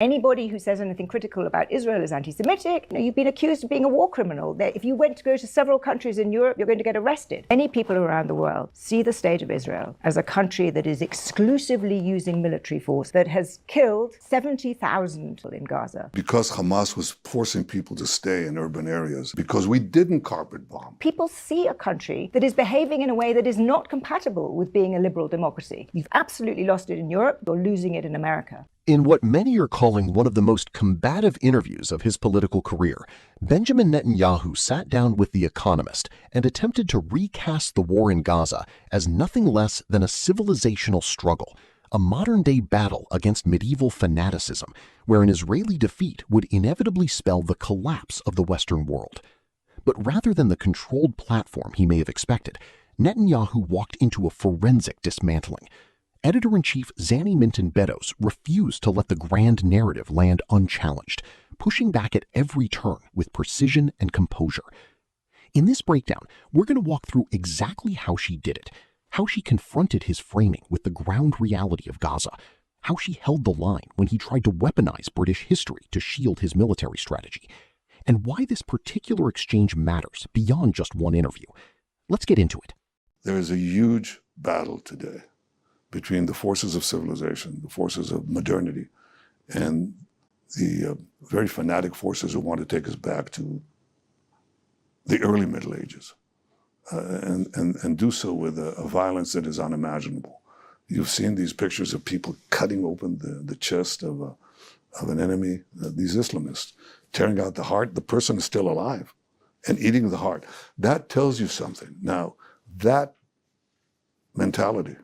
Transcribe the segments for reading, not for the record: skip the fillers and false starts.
Anybody who says anything critical about Israel is anti-Semitic. You've been accused of being a war criminal. If you went to go to several countries in Europe, you're going to get arrested. Many people around the world see the state of Israel as a country that is exclusively using military force, that has killed 70,000 in Gaza. Because Hamas was forcing people to stay in urban areas, because we didn't carpet bomb. People see a country that is behaving in a way that is not compatible with being a liberal democracy. You've absolutely lost it in Europe, you're losing it in America. In what many are calling one of the most combative interviews of his political career, Benjamin Netanyahu sat down with The Economist and attempted to recast the war in Gaza as nothing less than a civilizational struggle, a modern-day battle against medieval fanaticism, where an Israeli defeat would inevitably spell the collapse of the Western world. But rather than the controlled platform he may have expected, Netanyahu walked into a forensic dismantling. Editor-in-chief Zanny Minton Beddoes refused to let the grand narrative land unchallenged, pushing back at every turn with precision and composure. In this breakdown, we're going to walk through exactly how she did it, how she confronted his framing with the ground reality of Gaza, how she held the line when he tried to weaponize British history to shield his military strategy, and why this particular exchange matters beyond just one interview. Let's get into it. There is a huge battle today between the forces of civilization, the forces of modernity, and the very fanatic forces who want to take us back to the early Middle Ages, and do so with a violence that is unimaginable. You've seen these pictures of people cutting open the chest of an enemy, these Islamists, tearing out the heart. The person is still alive and eating the heart. That tells you something. Now, that mentality,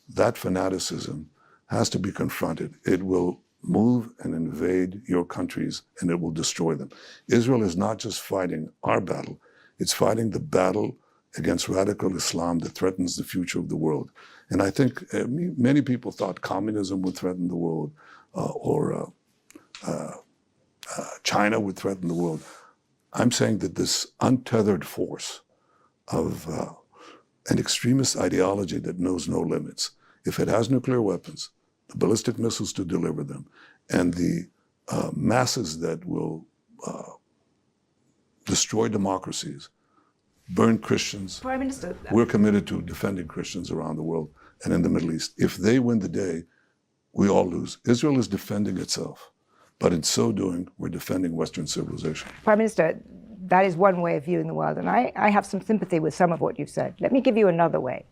that fanaticism has to be confronted. It will move and invade your countries, and it will destroy them. Israel is not just fighting our battle, it's fighting the battle against radical Islam that threatens the future of the world. And I think many people thought communism would threaten the world, or China would threaten the world. I'm saying that this untethered force of an extremist ideology that knows no limits, if it has nuclear weapons, the ballistic missiles to deliver them, and the masses that will destroy democracies, burn Christians. Prime Minister, we're committed to defending Christians around the world and in the Middle East. If they win the day, we all lose. Israel is defending itself, but in so doing, we're defending Western civilization. Prime Minister, that is one way of viewing the world, and I have some sympathy with some of what you've said. Let me give you another way,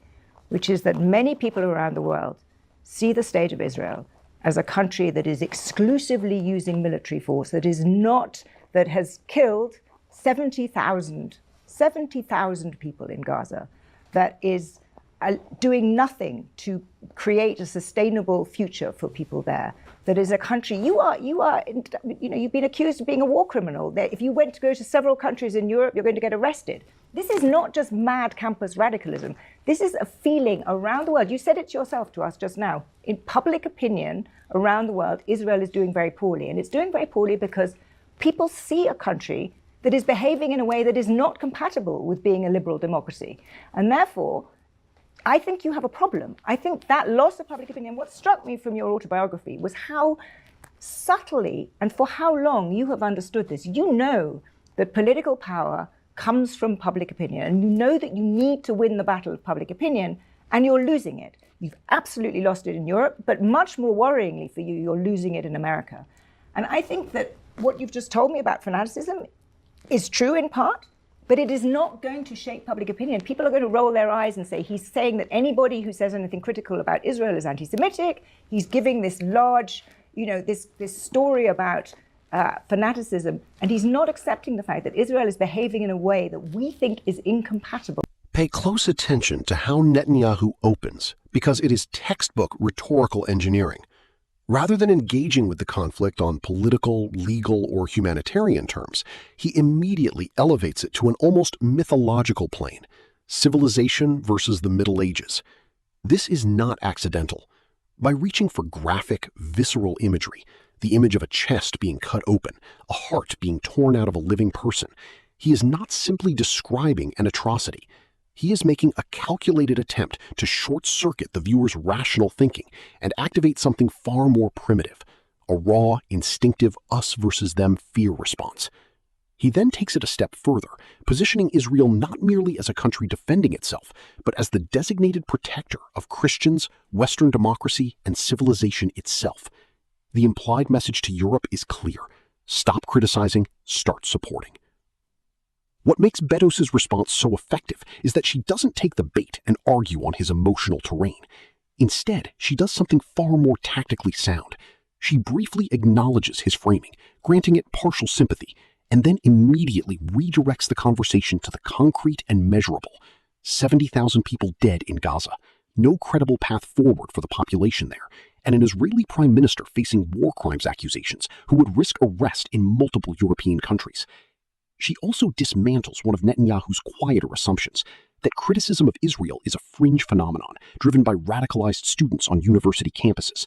which is that many people around the world see the state of Israel as a country that is exclusively using military force, that has killed 70,000 people in Gaza, that is doing nothing to create a sustainable future for people there. That is a country, you've been accused of being a war criminal. If you went to go to several countries in Europe, you're going to get arrested. This is not just mad campus radicalism. This is a feeling around the world. You said it yourself to us just now. In public opinion around the world, Israel is doing very poorly. And it's doing very poorly because people see a country that is behaving in a way that is not compatible with being a liberal democracy. And therefore, I think you have a problem. I think that loss of public opinion, what struck me from your autobiography was how subtly and for how long you have understood this. You know that political power comes from public opinion, and you know that you need to win the battle of public opinion, and you're losing it. You've absolutely lost it in Europe, but much more worryingly for you, you're losing it in America. And I think that what you've just told me about fanaticism is true in part, but it is not going to shape public opinion. People are going to roll their eyes and say, he's saying that anybody who says anything critical about Israel is anti-Semitic. He's giving this large, this story about fanaticism, and he's not accepting the fact that Israel is behaving in a way that we think is incompatible. Pay close attention to how Netanyahu opens, because it is textbook rhetorical engineering. Rather than engaging with the conflict on political, legal, or humanitarian terms, he immediately elevates it to an almost mythological plane: civilization versus the Middle Ages. This is not accidental. By reaching for graphic, visceral imagery, the image of a chest being cut open, a heart being torn out of a living person, he is not simply describing an atrocity. He is making a calculated attempt to short-circuit the viewer's rational thinking and activate something far more primitive: a raw, instinctive us versus them fear response. He then takes it a step further, positioning Israel not merely as a country defending itself, but as the designated protector of Christians, Western democracy, and civilization itself. The implied message to Europe is clear: stop criticizing, start supporting. What makes Beddoes' response so effective is that she doesn't take the bait and argue on his emotional terrain. Instead, she does something far more tactically sound. She briefly acknowledges his framing, granting it partial sympathy, and then immediately redirects the conversation to the concrete and measurable. 70,000 people dead in Gaza, no credible path forward for the population there, and an Israeli prime minister facing war crimes accusations who would risk arrest in multiple European countries. She also dismantles one of Netanyahu's quieter assumptions, that criticism of Israel is a fringe phenomenon driven by radicalized students on university campuses.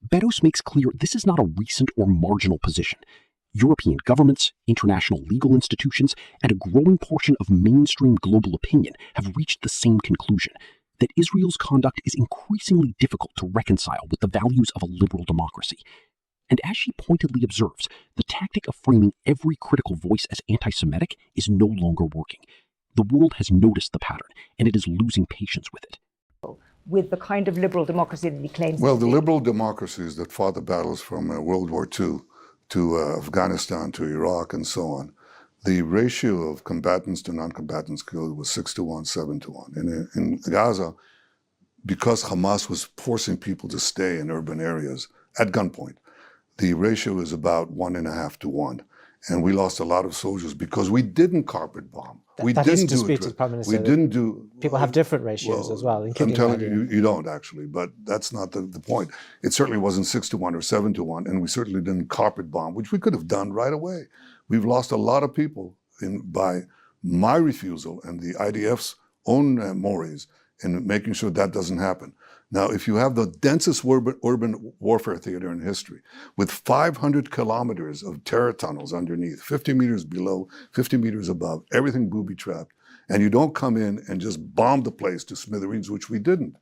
Beddoes makes clear this is not a recent or marginal position. European governments, international legal institutions, and a growing portion of mainstream global opinion have reached the same conclusion, that Israel's conduct is increasingly difficult to reconcile with the values of a liberal democracy. And as she pointedly observes, the tactic of framing every critical voice as anti-Semitic is no longer working. The world has noticed the pattern, and it is losing patience with it. With the kind of liberal democracy that he claims Well, to the be. liberal democracies that fought the battles from World War II to Afghanistan to Iraq and so on, the ratio of combatants to non-combatants killed was 6-1, 7-1. And in Gaza, because Hamas was forcing people to stay in urban areas at gunpoint, the ratio is about 1.5-1. And we lost a lot of soldiers because we didn't carpet bomb. We that didn't is disputed, Prime Minister. We didn't do. People have different ratios as well, including I'm telling you, you don't actually, but that's not the point. It certainly wasn't 6-1 or 7-1, and we certainly didn't carpet bomb, which we could have done right away. We've lost a lot of people by my refusal and the IDF's own mores in making sure that doesn't happen. Now, if you have the densest urban warfare theater in history, with 500 kilometers of terror tunnels underneath, 50 meters below, 50 meters above, everything booby-trapped, and you don't come in and just bomb the place to smithereens, which we didn't.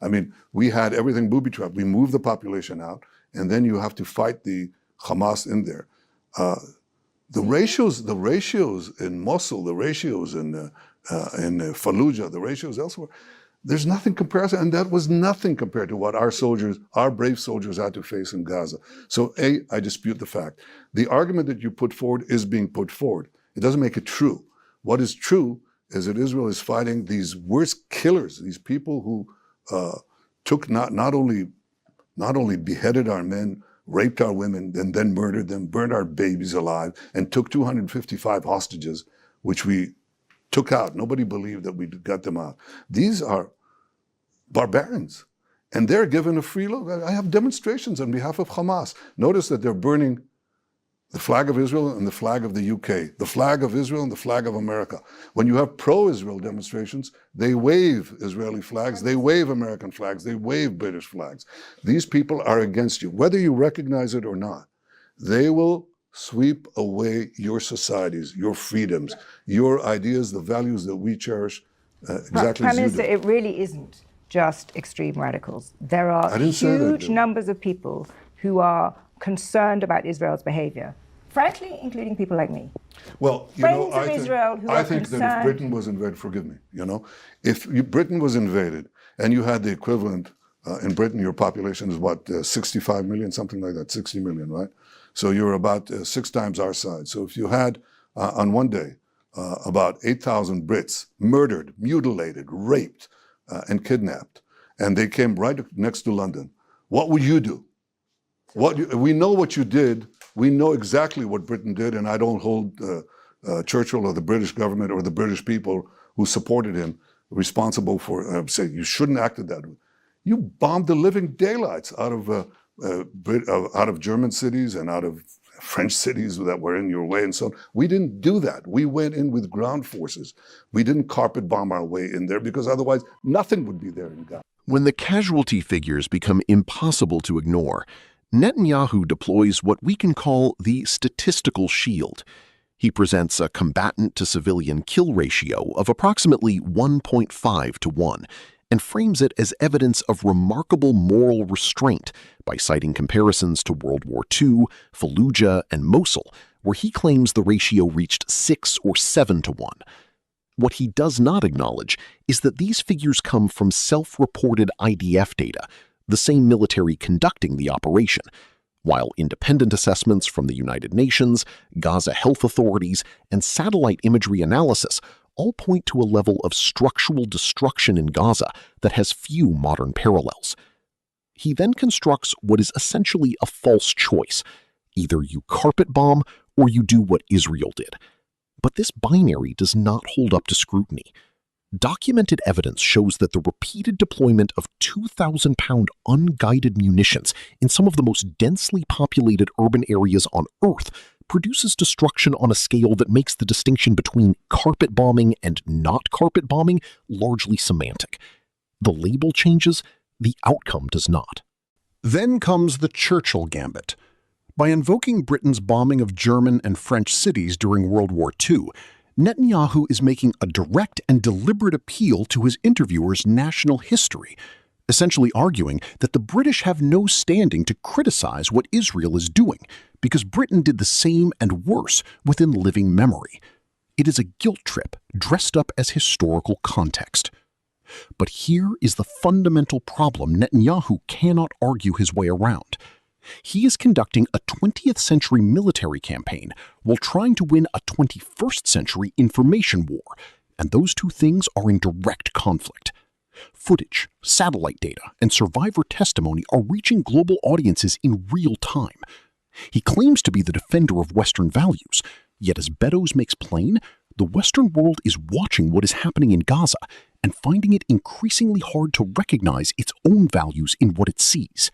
I mean, we had everything booby-trapped. We moved the population out, and then you have to fight the Hamas in there. The ratios in Mosul, the ratios in Fallujah, the ratios elsewhere, there's nothing comparison, and that was nothing compared to what our soldiers, our brave soldiers, had to face in Gaza. So I dispute the fact. The argument that you put forward is being put forward. It doesn't make it true. What is true is that Israel is fighting these worst killers, these people who took not only beheaded our men, raped our women, and then murdered them, burned our babies alive, and took 255 hostages, which we took out. Nobody believed that we got them out. These are barbarians, and they're given a free look. I have demonstrations on behalf of Hamas. Notice that they're burning the flag of Israel and the flag of the UK, the flag of Israel and the flag of America. When you have pro-Israel demonstrations, they wave Israeli flags, they wave American flags, they wave British flags. These people are against you, whether you recognize it or not. They will sweep away your societies, your freedoms, your ideas, the values that we cherish exactly Prime as you Minister, do. it really isn't just extreme radicals. There are huge numbers of people who are concerned about Israel's behavior, frankly, including people like me. Well, Friends of Israel who I are think that if concerned. Britain was invaded, forgive me, if Britain was invaded and you had the equivalent, in Britain, your population is what, 65 million, something like that, 60 million, right? So you're about 6 times our size. So if you had, on one day, about 8,000 Brits murdered, mutilated, raped, and kidnapped, and they came right next to London, what would you do? We know what you did. We know exactly what Britain did, and I don't hold Churchill or the British government or the British people who supported him responsible for saying you shouldn't have acted that way. You bombed the living daylights out of German cities and out of French cities that were in your way and so on. We didn't do that. We went in with ground forces. We didn't carpet bomb our way in there because otherwise nothing would be there in Gaza. When the casualty figures become impossible to ignore, Netanyahu deploys what we can call the statistical shield. He presents a combatant-to-civilian kill ratio of approximately 1.5 to 1, and frames it as evidence of remarkable moral restraint by citing comparisons to World War II, Fallujah, and Mosul, where he claims the ratio reached 6 or 7 to 1. What he does not acknowledge is that these figures come from self-reported IDF data, the same military conducting the operation, while independent assessments from the United Nations, Gaza health authorities, and satellite imagery analysis all point to a level of structural destruction in Gaza that has few modern parallels. He then constructs what is essentially a false choice. Either you carpet bomb or you do what Israel did. But this binary does not hold up to scrutiny. Documented evidence shows that the repeated deployment of 2,000-pound unguided munitions in some of the most densely populated urban areas on Earth produces destruction on a scale that makes the distinction between carpet bombing and not carpet bombing largely semantic. The label changes, the outcome does not. Then comes the Churchill gambit. By invoking Britain's bombing of German and French cities during World War II, Netanyahu is making a direct and deliberate appeal to his interviewer's national history, essentially arguing that the British have no standing to criticize what Israel is doing because Britain did the same and worse within living memory. It is a guilt trip dressed up as historical context. But here is the fundamental problem Netanyahu cannot argue his way around. He is conducting a 20th century military campaign while trying to win a 21st century information war, and those two things are in direct conflict. Footage, satellite data, and survivor testimony are reaching global audiences in real time. He claims to be the defender of Western values, yet as Beddoes makes plain, the Western world is watching what is happening in Gaza and finding it increasingly hard to recognize its own values in what it sees.